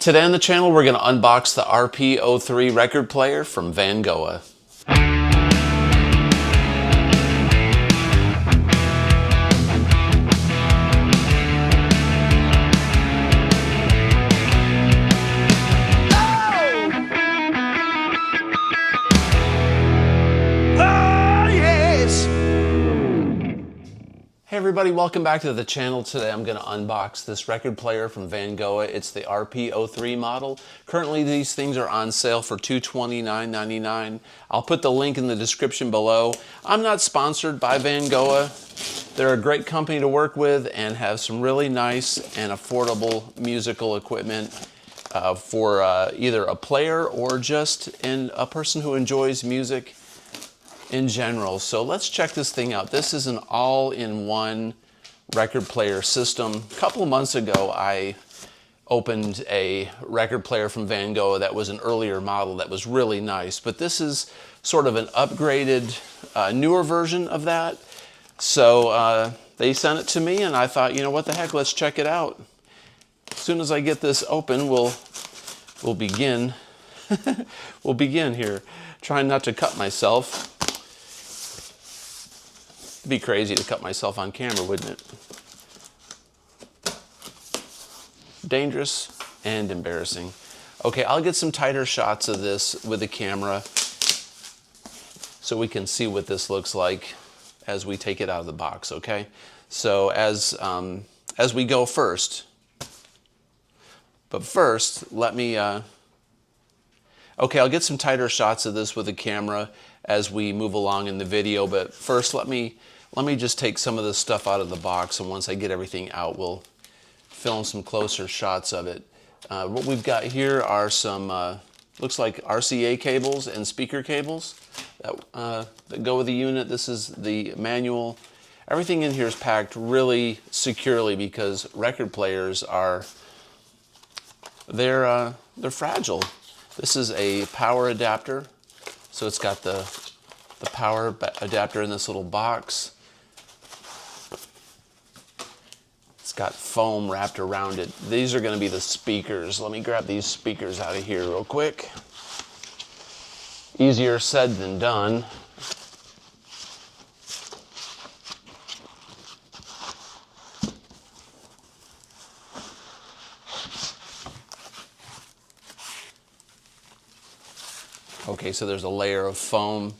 Today on the channel, we're going to unbox the RP-03 record player from Vangoa. Hey everybody, welcome back to the channel. Today I'm going to unbox this record player from Vangoa. It's the RP-03 model. Currently these things are on sale for $229.99. I'll put the link in the description below. I'm not sponsored by Vangoa. They're a great company to work with and have some really nice and affordable musical equipment for either a player or just a person who enjoys music in general. So let's check this thing out. This is an all-in-one record player system. A couple of months ago, I opened a record player from Vangoa that was an earlier model that was really nice, but this is sort of an upgraded, newer version of that. So they sent it to me and I thought, you know what the heck, let's check it out. As soon as I get this open, we'll begin. We'll begin here. Trying not to cut myself. It'd be crazy to cut myself on camera, wouldn't it? Dangerous and embarrassing. Okay, I'll get some tighter shots of this with the camera so we can see what this looks like as we take it out of the box, okay? So as we go first, but first, let me, okay, I'll get some tighter shots of this with the camera as we move along in the video, but first let me just take some of this stuff out of the box, and once I get everything out, we'll film some closer shots of it. What we've got here are some, looks like RCA cables and speaker cables that go with the unit. This is the manual. Everything in here is packed really securely because record players are, they're fragile. This is a power adapter. So it's got the power adapter in this little box. It's got foam wrapped around it. These are going to be the speakers. Let me grab these speakers out of here real quick. Easier said than done. Okay, so there's a layer of foam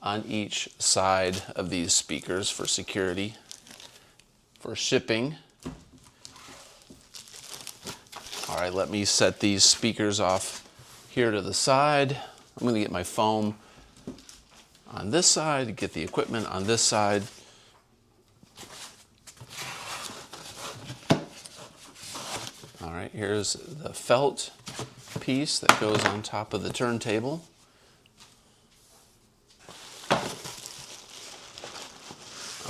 on each side of these speakers for security, for shipping. All right, let me set these speakers off here to the side. I'm going to get my foam on this side, get the equipment on this side. All right, here's the felt piece that goes on top of the turntable.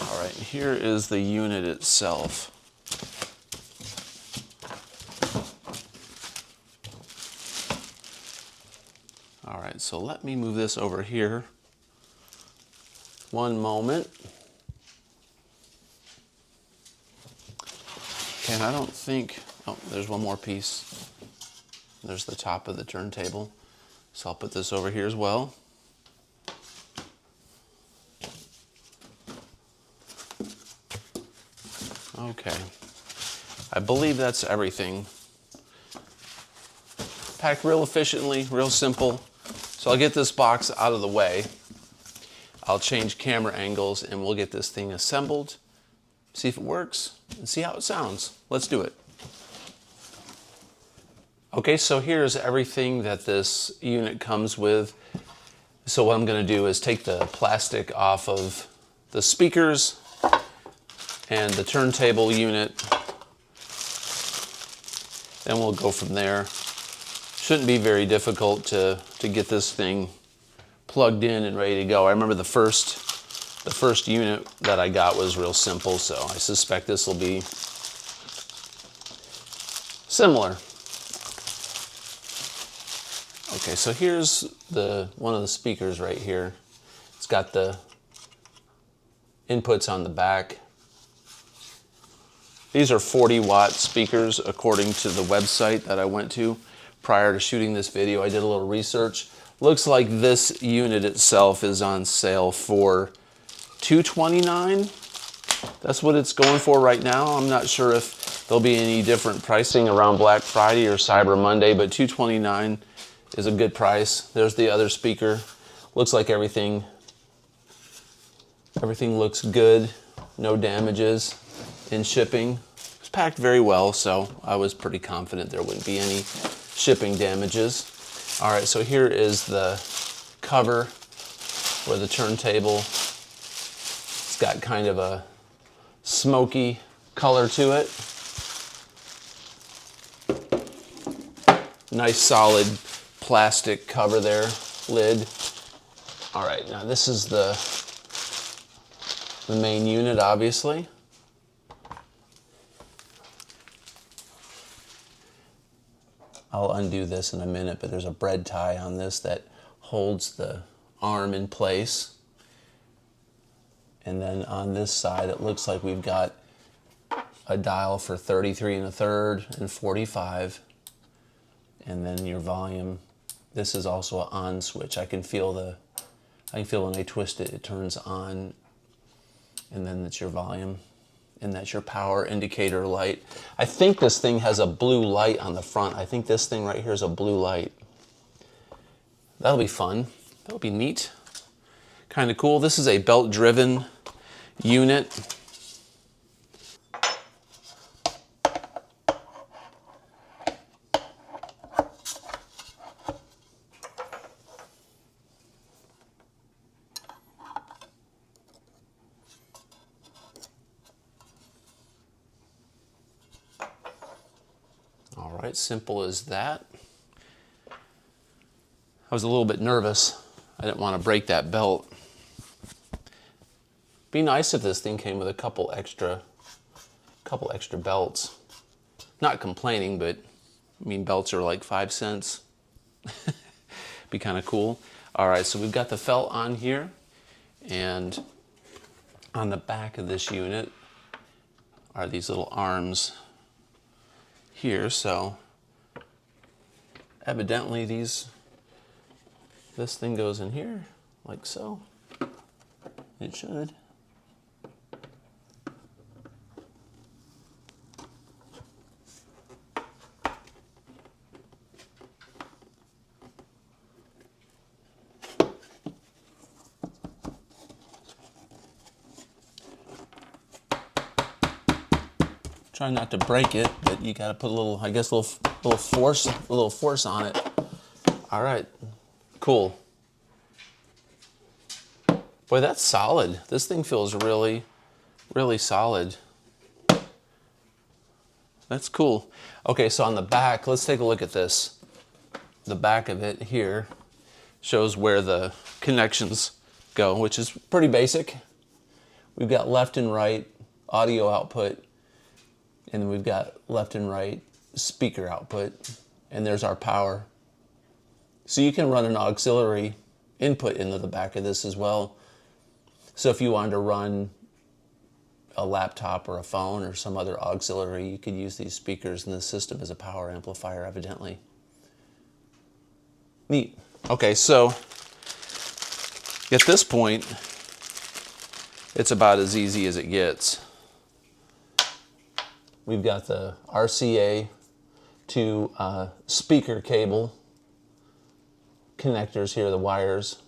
All right, here is the unit itself. All right, so let me move this over here. One moment. Okay, I don't think, oh, there's one more piece. There's the top of the turntable. So I'll put this over here as well. Okay, I believe that's everything. Packed real efficiently, real simple. So I'll get this box out of the way. I'll change camera angles and we'll get this thing assembled, see if it works, and see how it sounds. Let's do it. Okay, so here's everything that this unit comes with. So what I'm going to do is take the plastic off of the speakers and the turntable unit. Then we'll go from there. Shouldn't be very difficult to get this thing plugged in and ready to go. I remember the first unit that I got was real simple, so I suspect this will be similar. Okay, so here's one of the speakers right here. It's got the inputs on the back. These are 40-watt speakers according to the website that I went to prior to shooting this video. I did a little research. Looks like this unit itself is on sale for $229. That's what it's going for right now. I'm not sure if there'll be any different pricing around Black Friday or Cyber Monday, but $229 is a good price. There's the other speaker. Looks like everything looks good. No damages in shipping. It's packed very well, so I was pretty confident there wouldn't be any shipping damages. All right, so here is the cover for the turntable. It's got kind of a smoky color to it. Nice solid plastic cover there, lid. All right, now this is the main unit, obviously. I'll undo this in a minute, but there's a bread tie on this that holds the arm in place. And then on this side, it looks like we've got a dial for 33 1/3 and 45. And then your volume. This is also an on switch. I can feel when I twist it, it turns on. And then that's your volume. And that's your power indicator light. I think this thing has a blue light on the front. I think this thing right here is a blue light. That'll be fun. That'll be neat. Kind of cool. This is a belt-driven unit. All right, simple as that. I was a little bit nervous. I didn't want to break that belt. Be nice if this thing came with a couple extra belts. Not complaining, but I mean, belts are like 5 cents. Be kind of cool. All right, so we've got the felt on here, and on the back of this unit are these little arms here. So evidently this thing goes in here like so. It should. Try not to break it, but you got to put a little, I guess, a little force on it. All right, cool. Boy, that's solid. This thing feels really, really solid. That's cool. Okay, so on the back, let's take a look at this. The back of it here shows where the connections go, which is pretty basic. We've got left and right audio output, and then we've got left and right speaker output, and there's our power. So you can run an auxiliary input into the back of this as well. So if you wanted to run a laptop or a phone or some other auxiliary, you could use these speakers in the system as a power amplifier, evidently. Neat. Okay, so at this point, it's about as easy as it gets. We've got the RCA to speaker cable connectors here, the wires.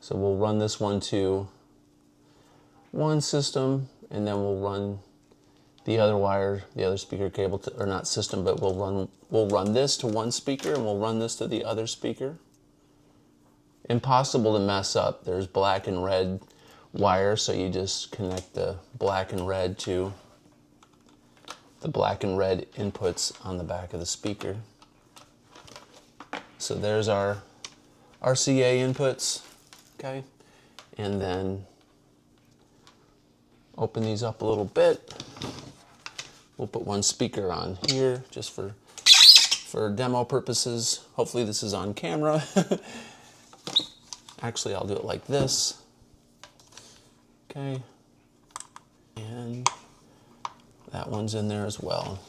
So we'll run this one to one system, and then we'll run the other wire, the other speaker cable, or not system, but we'll run this to one speaker, and we'll run this to the other speaker. Impossible to mess up. There's black and red wire, so you just connect the black and red to the black and red inputs on the back of the speaker. So there's our RCA inputs, okay? And then open these up a little bit. We'll put one speaker on here just for demo purposes. Hopefully this is on camera. Actually, I'll do it like this. Okay. And that one's in there as well.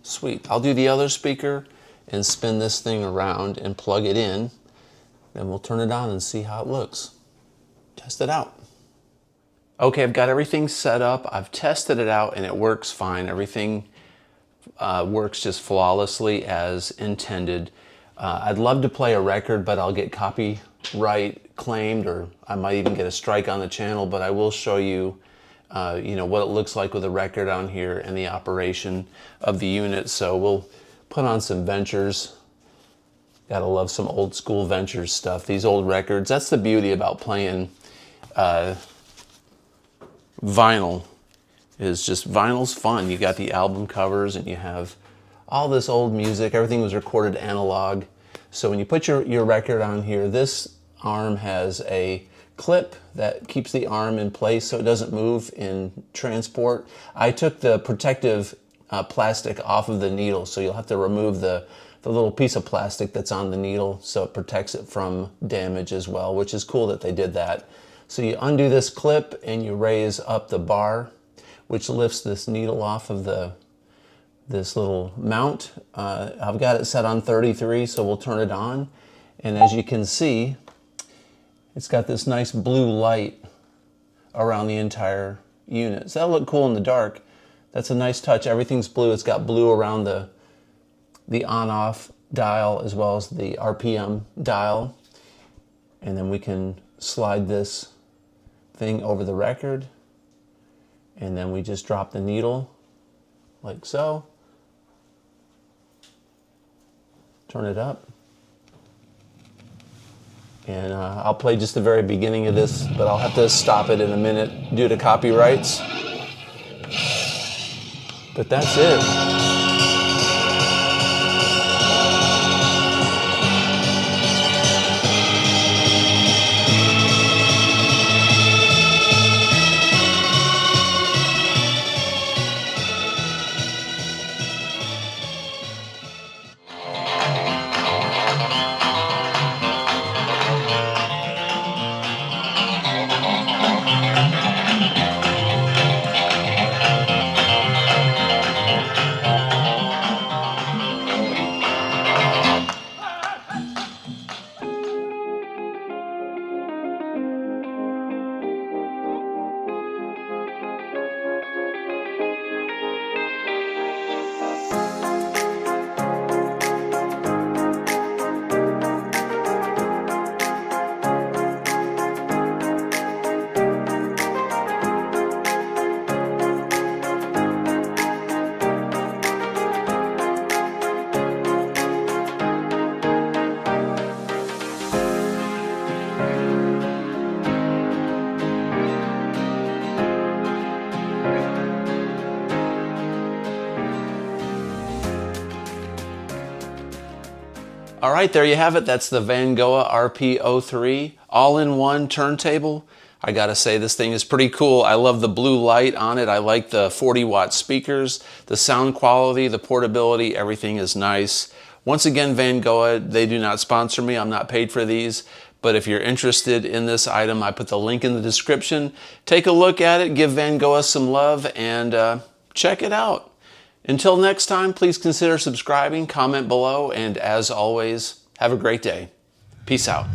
Sweet. I'll do the other speaker and spin this thing around and plug it in. Then we'll turn it on and see how it looks. Test it out. Okay, I've got everything set up. I've tested it out and it works fine. Everything works just flawlessly as intended. I'd love to play a record, but I'll get copyright claimed, or I might even get a strike on the channel, but I will show you what it looks like with a record on here and the operation of the unit. So we'll put on some Ventures. Gotta love some old school Ventures stuff. These old records, that's the beauty about playing vinyl, is just vinyl's fun. You got the album covers and you have all this old music. Everything was recorded analog. So when you put your record on here, this arm has a clip that keeps the arm in place so it doesn't move in transport. I took the protective plastic off of the needle, so you'll have to remove the little piece of plastic that's on the needle so it protects it from damage as well, which is cool that they did that. So you undo this clip and you raise up the bar, which lifts this needle off of this little mount. I've got it set on 33, so we'll turn it on. And as you can see, it's got this nice blue light around the entire unit. So that'll look cool in the dark. That's a nice touch. Everything's blue. It's got blue around the on-off dial as well as the RPM dial. And then we can slide this thing over the record. And then we just drop the needle like so. Turn it up. And I'll play just the very beginning of this, but I'll have to stop it in a minute due to copyrights. But that's it. All right, there you have it. That's the Vangoa RP-03 all-in-one turntable. I gotta say, this thing is pretty cool. I love the blue light on it. I like the 40-watt speakers, the sound quality, the portability, everything is nice. Once again, Vangoa, they do not sponsor me. I'm not paid for these. But if you're interested in this item, I put the link in the description. Take a look at it, give Vangoa some love, and check it out. Until next time, please consider subscribing, comment below, and as always, have a great day. Peace out.